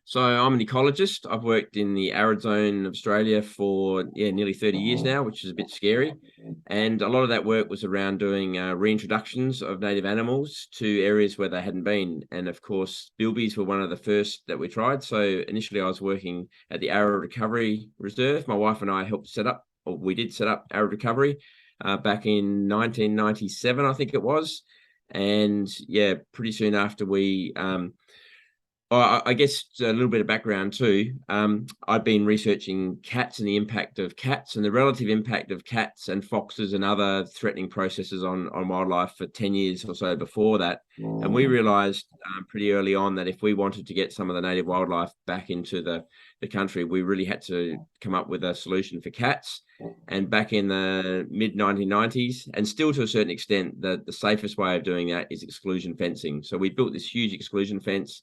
So I'm an ecologist. I've worked in the arid zone of Australia for nearly 30 years now, which is a bit scary. And a lot of that work was around doing reintroductions of native animals to areas where they hadn't been. And of course, bilbies were one of the first that we tried. So initially I was working at the Arid Recovery Reserve. My wife and I helped set up, or we did set up Arid Recovery back in 1997, I think it was. And yeah, pretty soon after I guess a little bit of background too. I've been researching cats and the impact of cats and the relative impact of cats and foxes and other threatening processes on wildlife for 10 years or so before that. And we realized pretty early on that if we wanted to get some of the native wildlife back into the country, we really had to come up with a solution for cats. And back in the mid 1990s, and still to a certain extent, the safest way of doing that is exclusion fencing. So we built this huge exclusion fence.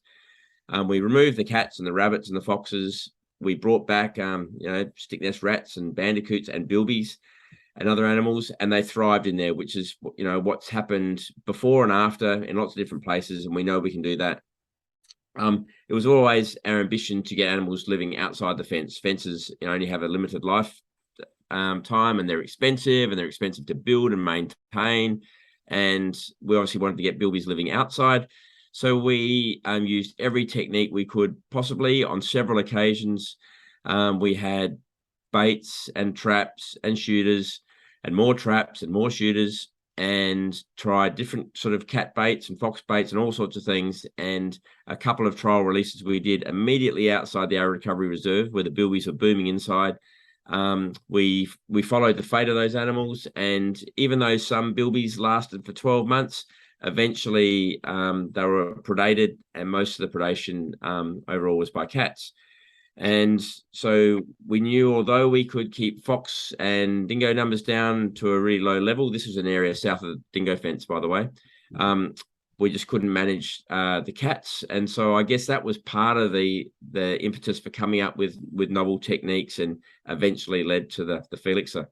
We removed the cats and the rabbits and the foxes. We brought back, stick nest rats and bandicoots and bilbies and other animals, and they thrived in there, which is, what's happened before and after in lots of different places, and we know we can do that. It was always our ambition to get animals living outside the fence. Fences, only have a limited life time, and they're expensive to build and maintain. And we obviously wanted to get bilbies living outside. So we used every technique we could possibly on several occasions. We had baits and traps and shooters and more traps and more shooters, and tried different sort of cat baits and fox baits and all sorts of things. And a couple of trial releases we did immediately outside the Arid Recovery Reserve where the bilbies were booming inside. We followed the fate of those animals, and even though some bilbies lasted for 12 months, eventually they were predated, and most of the predation overall was by cats. And so we knew, although we could keep fox and dingo numbers down to a really low level, this was an area south of the dingo fence, by the way, we just couldn't manage the cats. And so I guess that was part of the impetus for coming up with novel techniques, and eventually led to the Felixer.